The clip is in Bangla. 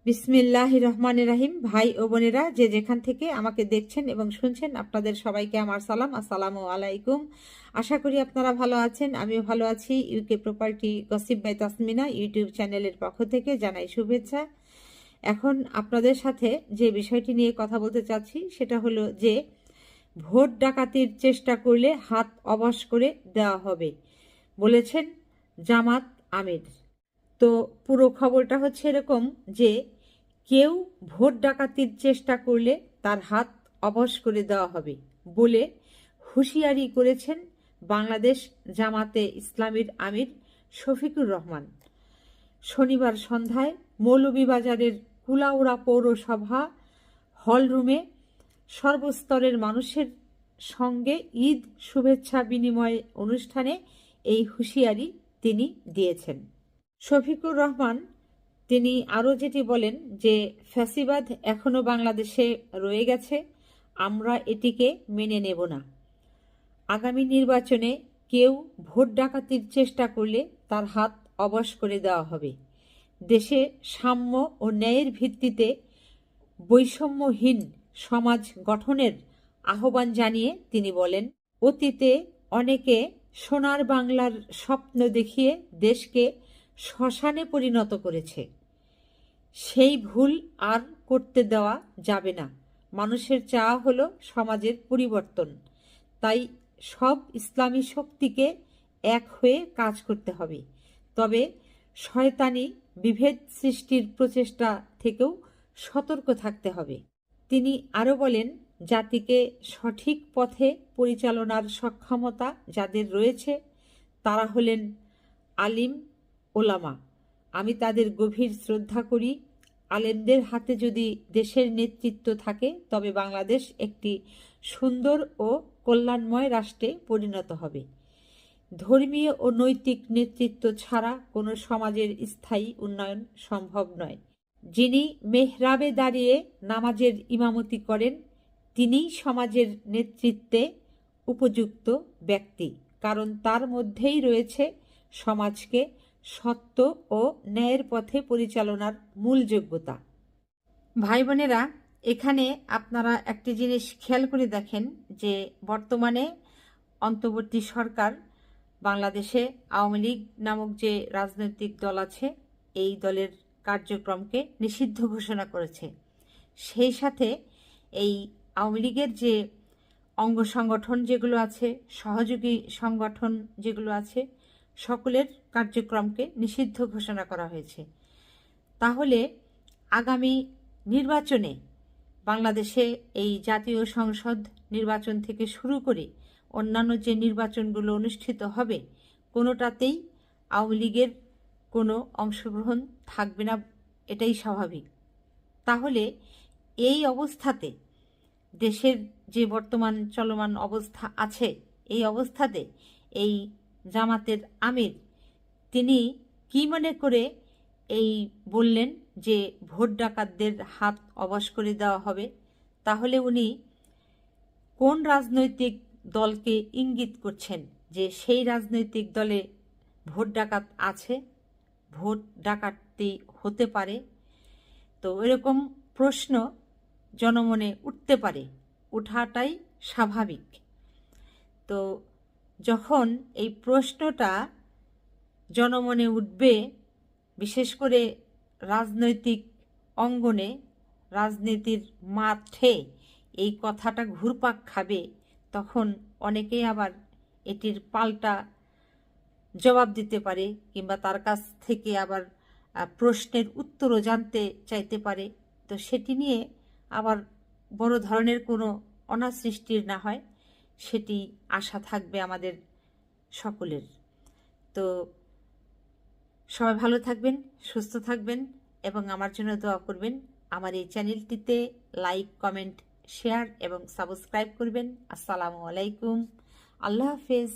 বিসমিল্লাহির রহমানির রহিম। ভাই ও বোনেরা, যে যেখান থেকে আমাকে দেখছেন এবং শুনছেন, আপনাদের সবাইকে আমার সালাম, আসসালামু আলাইকুম। আশা করি আপনারা ভালো আছেন, আমিও ভালো আছি। UK property gossip by Tasmina YouTube চ্যানেলের পক্ষ থেকে জানাই শুভেচ্ছা। এখন আপনাদের সাথে যে বিষয়টি নিয়ে কথা বলতে চাচ্ছি সেটা হলো যে ভোট ডাকাতির চেষ্টা করলে হাত অবশ করে দেওয়া হবে, বলেছেন জামাত আমির। তো পুরো খবরটা হচ্ছে এরকম যে কেউ ভোট ডাকাতির চেষ্টা করলে তার হাত অবশ করে দেওয়া হবে বলে হুঁশিয়ারি করেছেন বাংলাদেশ জামাতে ইসলামীর আমির শফিকুর রহমান। শনিবার সন্ধ্যায় মৌলভীবাজারের কুলাউড়া পৌরসভা হলরুমে সর্বস্তরের মানুষের সঙ্গে ঈদ শুভেচ্ছা বিনিময় অনুষ্ঠানে এই হুঁশিয়ারি তিনি দিয়েছেন। শফিকুর রহমান তিনি আরও যেটি বলেন যে ফ্যাসিবাদ এখনও বাংলাদেশে রয়ে গেছে, আমরা এটিকে মেনে নেব না। আগামী নির্বাচনে কেউ ভোট ডাকাতির চেষ্টা করলে তার হাত অবশ করে দেওয়া হবে। দেশে সাম্য ও ন্যায়ের ভিত্তিতে বৈষম্যহীন সমাজ গঠনের আহ্বান জানিয়ে তিনি বলেন, অতীতে অনেকে সোনার বাংলার স্বপ্ন দেখিয়ে দেশকে শ্মশানে পরিণত করেছে। সেই ভুল আর করতে দেওয়া যাবে না। মানুষের চাওয়া হলো সমাজের পরিবর্তন। তাই সব ইসলামী শক্তিকে এক হয়ে কাজ করতে হবে। তবে শয়তানি বিভেদ সৃষ্টির প্রচেষ্টা থেকেও সতর্ক থাকতে হবে। তিনি আরও বলেন, জাতিকে সঠিক পথে পরিচালনার সক্ষমতা যাদের রয়েছে তারা হলেন আলিম ওলামা। আমি তাদের গভীর শ্রদ্ধা করি। আলেমদের হাতে যদি দেশের নেতৃত্ব থাকে তবে বাংলাদেশ একটি সুন্দর ও কল্যাণময় রাষ্ট্রে পরিণত হবে। ধর্মীয় ও নৈতিক নেতৃত্ব ছাড়া কোনো সমাজের স্থায়ী উন্নয়ন সম্ভব নয়। যিনি মেহরাবে দাঁড়িয়ে নামাজের ইমামতি করেন তিনিই সমাজের নেতৃত্বে উপযুক্ত ব্যক্তি, কারণ তার মধ্যেই রয়েছে সমাজকে সত্য ও ন্যায়ের পথে পরিচালনার মূল যোগ্যতা। ভাই বোনেরা, এখানে আপনারা একটি জিনিস খেয়াল করে দেখেন যে বর্তমানে অন্তর্বর্তী সরকার বাংলাদেশে আওয়ামী লীগ নামক যে রাজনৈতিক দল আছে এই দলের কার্যক্রমকে নিষিদ্ধ ঘোষণা করেছে। সেই সাথে এই আওয়ামী লীগের যে অঙ্গ সংগঠন যেগুলো আছে, সহযোগী সংগঠন যেগুলো আছে, সকলের কার্যক্রমকে নিষিদ্ধ ঘোষণা করা হয়েছে। তাহলে আগামী নির্বাচনে বাংলাদেশে এই জাতীয় সংসদ নির্বাচন থেকে শুরু করে অন্যান্য যে নির্বাচনগুলো অনুষ্ঠিত হবে কোনোটাতেই আওয়ামী লীগের কোনো অংশগ্রহণ থাকবে না, এটাই স্বাভাবিক। তাহলে এই অবস্থাতে দেশের যে বর্তমান চলমান অবস্থা আছে এই অবস্থাতে এই জামাতের আমির তিনি কি মনে করে এই বললেন যে ভোট ডাকাতদের হাত অবশ করে দেওয়া হবে? তাহলে উনি কোন রাজনৈতিক দলকে ইঙ্গিত করছেন যে সেই রাজনৈতিক দলে ভোট ডাকাত আছে, ভোট ডাকাতি হতে পারে? তো এরকম প্রশ্ন জনমনে উঠতে পারে, ওঠাটাই স্বাভাবিক। তো যখন এই প্রশ্নটা জনমনে উঠবে, বিশেষ করে রাজনৈতিক অঙ্গনে, রাজনীতির মাঠে এই কথাটা ঘুরপাক খাবে, তখন অনেকেই আবার এটির পাল্টা জবাব দিতে পারে কিংবা তার কাছ থেকে আবার প্রশ্নের উত্তরও জানতে চাইতে পারে। তো সেটি নিয়ে আবার বড় ধরনের কোনো অনাসৃষ্টির না হয় সেটি আশা থাকবে আমাদের সকলের। তো সবাই ভালো থাকবেন, সুস্থ থাকবেন এবং আমার জন্য দোয়া করবেন। আমার এই চ্যানেলটিতে লাইক, কমেন্ট, শেয়ার এবং সাবস্ক্রাইব করবেন। আসসালামু আলাইকুম, আল্লাহ হাফেজ।